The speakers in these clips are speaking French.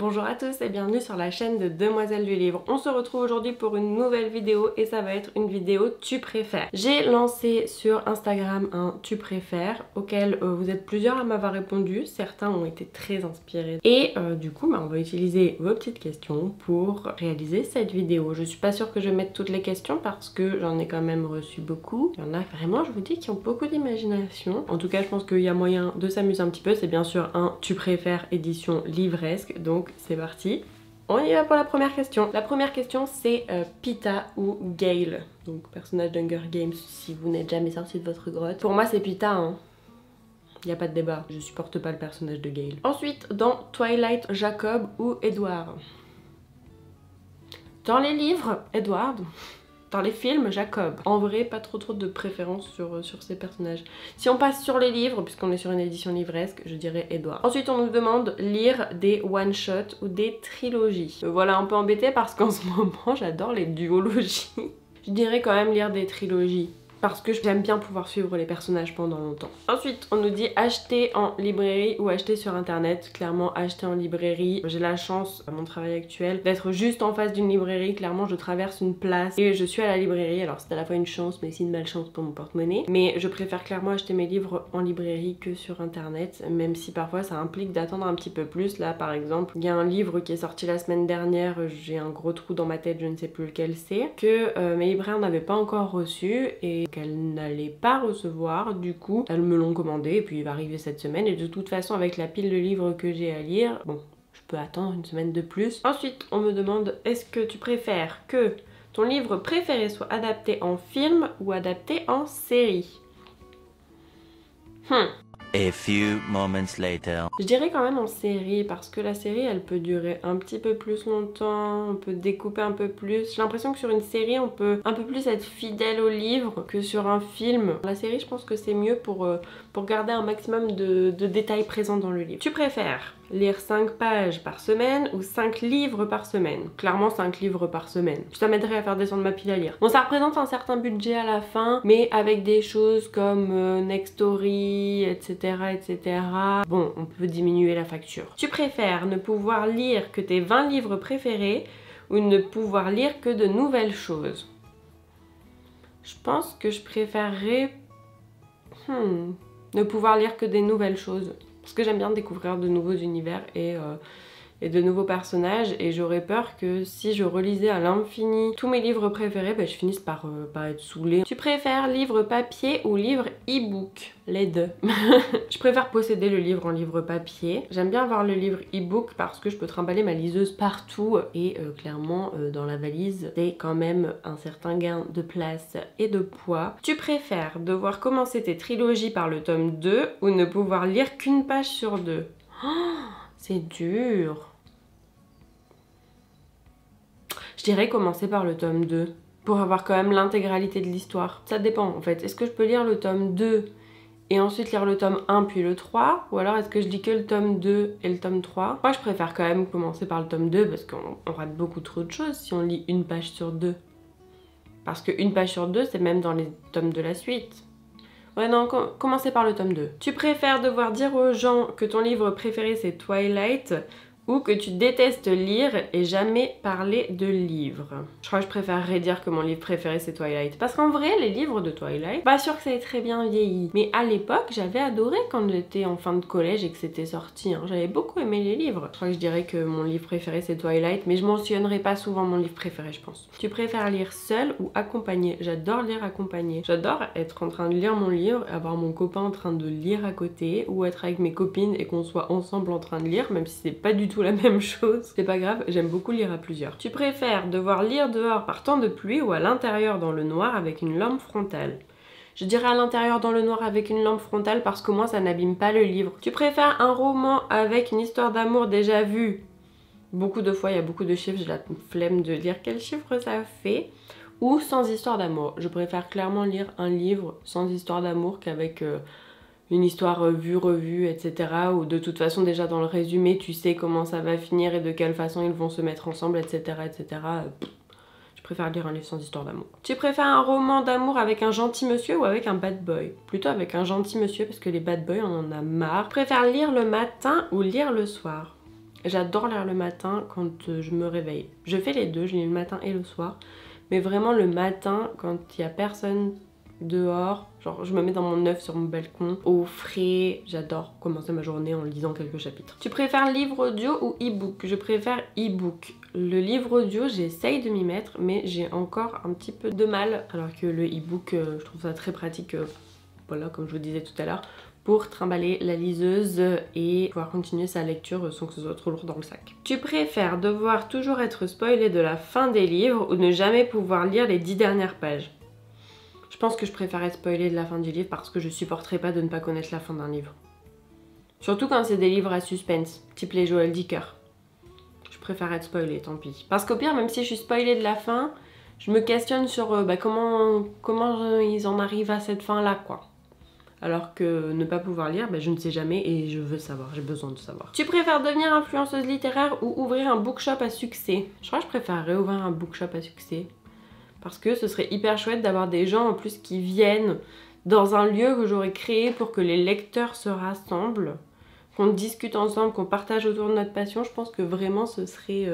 Bonjour à tous et bienvenue sur la chaîne de Demoiselles du Livre. On se retrouve aujourd'hui pour une nouvelle vidéo et ça va être une vidéo tu préfères. J'ai lancé sur Instagram un tu préfères auquel vous êtes plusieurs à m'avoir répondu. Certains ont été très inspirés. Et du coup on va utiliser vos petites questions pour réaliser cette vidéo. Je suis pas sûre que je vais mettre toutes les questions parce que j'en ai quand même reçu beaucoup. Il y en a vraiment, je vous dis, qui ont beaucoup d'imagination. En tout cas je pense qu'il y a moyen de s'amuser un petit peu. C'est bien sûr un tu préfères édition livresque. Donc c'est parti. On y va pour la première question. La première question c'est Pita ou Gale. Donc personnage d'Hunger Games si vous n'êtes jamais sorti de votre grotte. Pour moi c'est Pita hein. Il n'y a pas de débat. Je supporte pas le personnage de Gale. Ensuite dans Twilight, Jacob ou Edward. Dans les livres, Edward. Dans les films, Jacob. En vrai, pas trop de préférence sur ces personnages. Si on passe sur les livres, puisqu'on est sur une édition livresque, je dirais Edward. Ensuite, on nous demande lire des one-shots ou des trilogies. Me voilà un peu embêtée parce qu'en ce moment, j'adore les duologies. Je dirais quand même lire des trilogies. Parce que j'aime bien pouvoir suivre les personnages pendant longtemps. Ensuite, on nous dit acheter en librairie ou acheter sur internet. Clairement, acheter en librairie. J'ai la chance, à mon travail actuel, d'être juste en face d'une librairie. Clairement, je traverse une place et je suis à la librairie. Alors, c'est à la fois une chance, mais aussi une malchance pour mon porte-monnaie. Mais je préfère clairement acheter mes livres en librairie que sur internet. Même si parfois, ça implique d'attendre un petit peu plus. Là, par exemple, il y a un livre qui est sorti la semaine dernière. J'ai un gros trou dans ma tête, je ne sais plus lequel c'est. Que mes libraires n'avaient pas encore reçu. Et qu'elle n'allait pas recevoir, du coup elles me l'ont commandé et puis il va arriver cette semaine et de toute façon avec la pile de livres que j'ai à lire, bon je peux attendre une semaine de plus. Ensuite on me demande est-ce que tu préfères que ton livre préféré soit adapté en film ou adapté en série? A few moments later. Je dirais quand même en série parce que la série elle peut durer un petit peu plus longtemps, on peut découper un peu plus. J'ai l'impression que sur une série on peut un peu plus être fidèle au livre que sur un film. La série je pense que c'est mieux pour garder un maximum de détails présents dans le livre. Tu préfères lire 5 pages par semaine ou 5 livres par semaine? Clairement 5 livres par semaine. Ça m'aiderait à faire descendre ma pile à lire. Bon ça représente un certain budget à la fin, mais avec des choses comme Nextory, etc. etc. Bon, on peut diminuer la facture. Tu préfères ne pouvoir lire que tes 20 livres préférés ou ne pouvoir lire que de nouvelles choses? Je pense que je préférerais ne pouvoir lire que des nouvelles choses. Parce que j'aime bien découvrir de nouveaux univers et de nouveaux personnages et j'aurais peur que si je relisais à l'infini tous mes livres préférés, je finisse par être saoulée. Tu préfères livre papier ou livre e-book? Les deux. Je préfère posséder le livre en livre papier. J'aime bien avoir le livre e-book parce que je peux trimballer ma liseuse partout et clairement dans la valise c'est quand même un certain gain de place et de poids. Tu préfères devoir commencer tes trilogies par le tome 2 ou ne pouvoir lire qu'une page sur 2? Oh, c'est dur. Je dirais commencer par le tome 2 pour avoir quand même l'intégralité de l'histoire. Ça dépend en fait. Est-ce que je peux lire le tome 2 et ensuite lire le tome 1 puis le 3? Ou alors est-ce que je lis que le tome 2 et le tome 3? Moi je préfère quand même commencer par le tome 2 parce qu'on rate beaucoup trop de choses si on lit une page sur 2. Parce que une page sur 2 c'est même dans les tomes de la suite. Ouais non, commencer par le tome 2. Tu préfères devoir dire aux gens que ton livre préféré c'est Twilight ou que tu détestes lire et jamais parler de livres? Je crois que je préférerais dire que mon livre préféré c'est Twilight. Parce qu'en vrai, les livres de Twilight, pas sûr que ça ait très bien vieilli. Mais à l'époque, j'avais adoré quand j'étais en fin de collège et que c'était sorti. J'avais beaucoup aimé les livres. Je crois que je dirais que mon livre préféré c'est Twilight, mais je mentionnerai pas souvent mon livre préféré, je pense. Tu préfères lire seul ou accompagné? J'adore lire accompagné. J'adore être en train de lire mon livre, avoir mon copain en train de lire à côté, ou être avec mes copines et qu'on soit ensemble en train de lire, même si c'est pas du tout la même chose. C'est pas grave, j'aime beaucoup lire à plusieurs. Tu préfères devoir lire dehors par temps de pluie ou à l'intérieur dans le noir avec une lampe frontale? Je dirais à l'intérieur dans le noir avec une lampe frontale parce qu'au moins ça n'abîme pas le livre. Tu préfères un roman avec une histoire d'amour déjà vue? Beaucoup de fois, il y a beaucoup de chiffres, j'ai la flemme de lire quel chiffre ça fait. Ou sans histoire d'amour. Je préfère clairement lire un livre sans histoire d'amour qu'avec une histoire vue, revue, etc. Où de toute façon déjà dans le résumé tu sais comment ça va finir et de quelle façon ils vont se mettre ensemble, etc. etc. Je préfère lire un livre sans histoire d'amour. Tu préfères un roman d'amour avec un gentil monsieur ou avec un bad boy? Plutôt avec un gentil monsieur parce que les bad boys on en a marre. Tu préfères lire le matin ou lire le soir? J'adore lire le matin quand je me réveille. Je fais les deux, je lis le matin et le soir. Mais vraiment le matin, quand il n'y a personne dehors, genre je me mets dans mon œuf sur mon balcon, au frais, j'adore commencer ma journée en lisant quelques chapitres. Tu préfères livre audio ou e-book? Je préfère e-book. Le livre audio, j'essaye de m'y mettre, mais j'ai encore un petit peu de mal. Alors que le e-book, je trouve ça très pratique, voilà, comme je vous disais tout à l'heure, pour trimballer la liseuse et pouvoir continuer sa lecture sans que ce soit trop lourd dans le sac. Tu préfères devoir toujours être spoilé de la fin des livres ou ne jamais pouvoir lire les 10 dernières pages? Je pense que je préfère être spoilé de la fin du livre parce que je supporterais pas de ne pas connaître la fin d'un livre. Surtout quand c'est des livres à suspense, type les Joël Dicker. Je préfère être spoilé, tant pis. Parce qu'au pire, même si je suis spoilée de la fin, je me questionne sur comment ils en arrivent à cette fin-là, quoi. Alors que ne pas pouvoir lire, je ne sais jamais et je veux savoir, j'ai besoin de savoir. Tu préfères devenir influenceuse littéraire ou ouvrir un bookshop à succès? Je crois que je préférerais ouvrir un bookshop à succès. Parce que ce serait hyper chouette d'avoir des gens en plus qui viennent dans un lieu que j'aurais créé pour que les lecteurs se rassemblent, qu'on discute ensemble, qu'on partage autour de notre passion. Je pense que vraiment ce serait...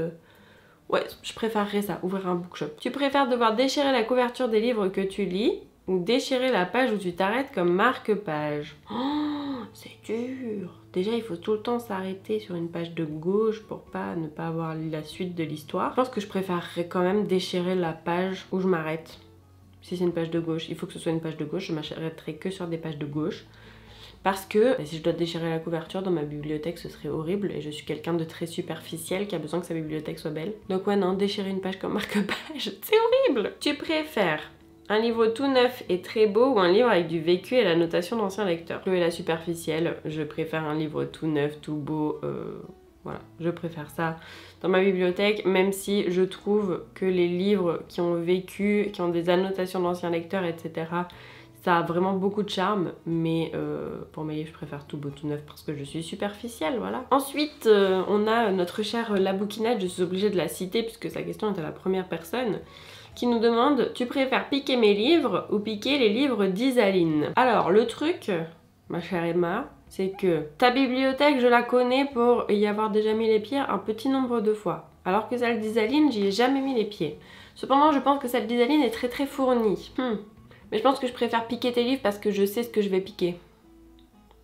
Ouais, je préférerais ça, ouvrir un bookshop. Tu préfères devoir déchirer la couverture des livres que tu lis ou déchirer la page où tu t'arrêtes comme marque-page? Oh, c'est dur. Déjà, il faut tout le temps s'arrêter sur une page de gauche pour ne pas avoir la suite de l'histoire. Je pense que je préférerais quand même déchirer la page où je m'arrête. Si c'est une page de gauche, il faut que ce soit une page de gauche. Je m'arrêterai que sur des pages de gauche. Parce que si je dois déchirer la couverture dans ma bibliothèque, ce serait horrible. Et je suis quelqu'un de très superficiel qui a besoin que sa bibliothèque soit belle. Donc ouais, non, déchirer une page comme marque-page, c'est horrible. Tu préfères un livre tout neuf et très beau ou un livre avec du vécu et la notation d'ancien lecteur? Chloé la superficielle, je préfère un livre tout neuf, tout beau, voilà, je préfère ça dans ma bibliothèque, même si je trouve que les livres qui ont vécu, qui ont des annotations d'anciens lecteurs, etc., ça a vraiment beaucoup de charme, mais pour mes livres, je préfère tout beau, tout neuf parce que je suis superficielle, voilà. Ensuite, on a notre chère La Bouquinette, je suis obligée de la citer puisque sa question est à la première personne, qui nous demande: tu préfères piquer mes livres ou piquer les livres d'Isaline? Alors, le truc, ma chère Emma, c'est que ta bibliothèque, je la connais pour y avoir déjà mis les pieds un petit nombre de fois. Alors que celle d'Isaline, j'y ai jamais mis les pieds. Cependant, je pense que celle d'Isaline est très fournie. Mais je pense que je préfère piquer tes livres parce que je sais ce que je vais piquer.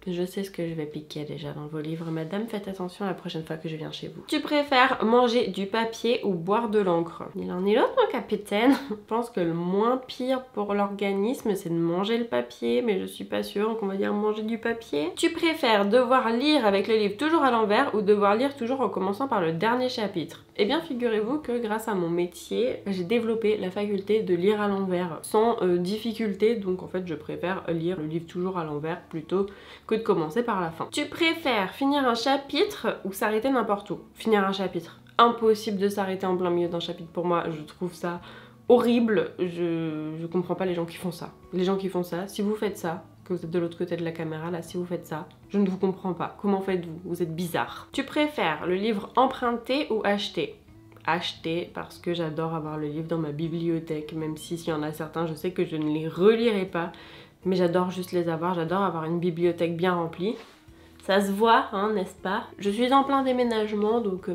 Je sais ce que je vais piquer déjà dans vos livres, madame, faites attention la prochaine fois que je viens chez vous. Tu préfères manger du papier ou boire de l'encre? Ni l'un ni l'autre, mon capitaine. Je pense que le moins pire pour l'organisme, c'est de manger le papier, mais je suis pas sûre, donc on va dire manger du papier. Tu préfères devoir lire avec le livre toujours à l'envers ou devoir lire toujours en commençant par le dernier chapitre? Eh bien, figurez-vous que grâce à mon métier, j'ai développé la faculté de lire à l'envers sans difficulté, donc en fait, je préfère lire le livre toujours à l'envers plutôt que de commencer par la fin. Tu préfères finir un chapitre ou s'arrêter n'importe où? Finir un chapitre. Impossible de s'arrêter en plein milieu d'un chapitre pour moi, je trouve ça horrible. Je comprends pas les gens qui font ça. Les gens qui font ça, si vous faites ça, que vous êtes de l'autre côté de la caméra, là, si vous faites ça, je ne vous comprends pas. Comment faites-vous? Vous êtes bizarre. Tu préfères le livre emprunté ou acheté? Acheter parce que j'adore avoir le livre dans ma bibliothèque, même si s'il y en a certains, je sais que je ne les relirai pas. Mais j'adore juste les avoir, j'adore avoir une bibliothèque bien remplie. Ça se voit, hein, n'est-ce pas? Je suis en plein déménagement, donc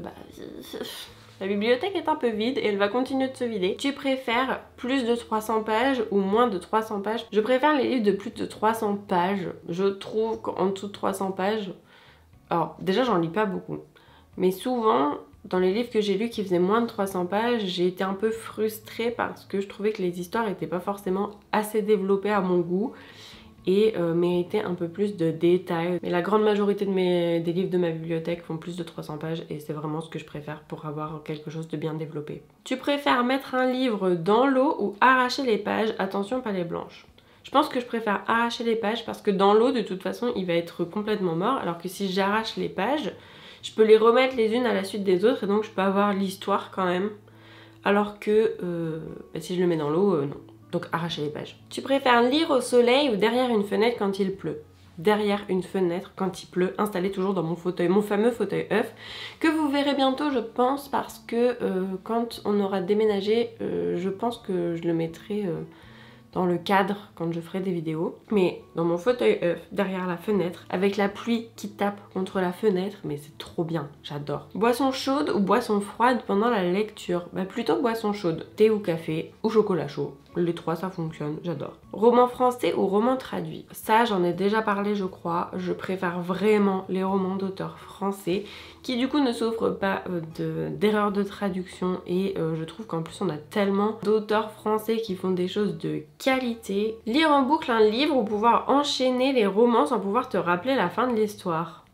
la bibliothèque est un peu vide et elle va continuer de se vider. Tu préfères plus de 300 pages ou moins de 300 pages? Je préfère les livres de plus de 300 pages. Je trouve qu'en dessous de 300 pages... Alors, déjà, j'en lis pas beaucoup. Mais souvent, dans les livres que j'ai lus qui faisaient moins de 300 pages, j'ai été un peu frustrée parce que je trouvais que les histoires n'étaient pas forcément assez développées à mon goût et méritaient un peu plus de détails. Mais la grande majorité des livres de ma bibliothèque font plus de 300 pages et c'est vraiment ce que je préfère pour avoir quelque chose de bien développé. Tu préfères mettre un livre dans l'eau ou arracher les pages? Attention, pas les blanches. Je pense que je préfère arracher les pages parce que dans l'eau, de toute façon, il va être complètement mort, alors que si j'arrache les pages, je peux les remettre les unes à la suite des autres et donc je peux avoir l'histoire quand même. Alors que si je le mets dans l'eau, non. Donc arracher les pages. Tu préfères lire au soleil ou derrière une fenêtre quand il pleut? Derrière une fenêtre quand il pleut, installé toujours dans mon fauteuil, mon fameux fauteuil œuf, que vous verrez bientôt je pense parce que quand on aura déménagé, je pense que je le mettrai dans le cadre quand je ferai des vidéos. Mais dans mon fauteuil œuf, derrière la fenêtre, avec la pluie qui tape contre la fenêtre, mais c'est trop bien, j'adore. Boisson chaude ou boisson froide pendant la lecture? Bah plutôt boisson chaude. Thé ou café ou chocolat chaud. Les trois ça fonctionne, j'adore. Roman français ou roman traduit? Ça j'en ai déjà parlé je crois. Je préfère vraiment les romans d'auteurs français qui du coup ne souffrent pas d'erreurs de traduction et je trouve qu'en plus on a tellement d'auteurs français qui font des choses de qualité. Lire en boucle un livre ou pouvoir enchaîner les romans sans pouvoir te rappeler la fin de l'histoire?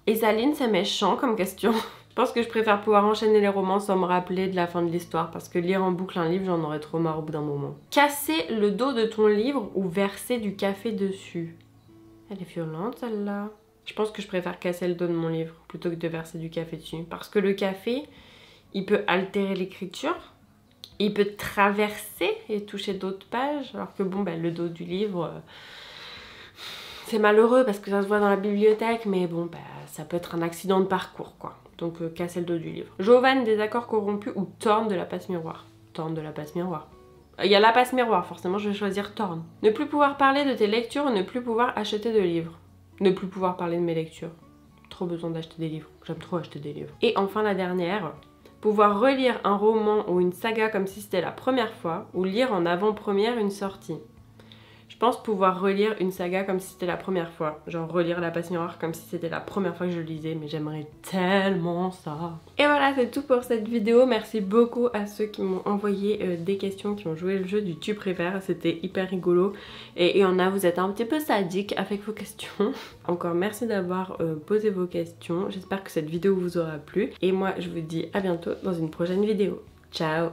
Et Saline, c'est méchant comme question. Je pense que je préfère pouvoir enchaîner les romans sans me rappeler de la fin de l'histoire parce que lire en boucle un livre, j'en aurais trop marre au bout d'un moment. Casser le dos de ton livre ou verser du café dessus? Elle est violente celle-là. Je pense que je préfère casser le dos de mon livre plutôt que de verser du café dessus parce que le café, il peut altérer l'écriture, il peut traverser et toucher d'autres pages alors que bon, le dos du livre... c'est malheureux parce que ça se voit dans la bibliothèque, mais bon, ça peut être un accident de parcours, quoi. Donc, casser le dos du livre. Jovan des accords corrompus ou Torn de la passe miroir? Torn de la passe miroir. Il y a la passe miroir, forcément, je vais choisir Torn. Ne plus pouvoir parler de tes lectures ou ne plus pouvoir acheter de livres? Ne plus pouvoir parler de mes lectures. Trop besoin d'acheter des livres. J'aime trop acheter des livres. Et enfin, la dernière. Pouvoir relire un roman ou une saga comme si c'était la première fois ou lire en avant-première une sortie? Je pense pouvoir relire une saga comme si c'était la première fois. Genre relire La Passe Miroir comme si c'était la première fois que je le lisais, mais j'aimerais tellement ça. Et voilà, c'est tout pour cette vidéo. Merci beaucoup à ceux qui m'ont envoyé des questions, qui ont joué le jeu du tu préfères. C'était hyper rigolo. Et il y en a, vous êtes un petit peu sadiques avec vos questions. Encore merci d'avoir posé vos questions. J'espère que cette vidéo vous aura plu. Et moi, je vous dis à bientôt dans une prochaine vidéo. Ciao!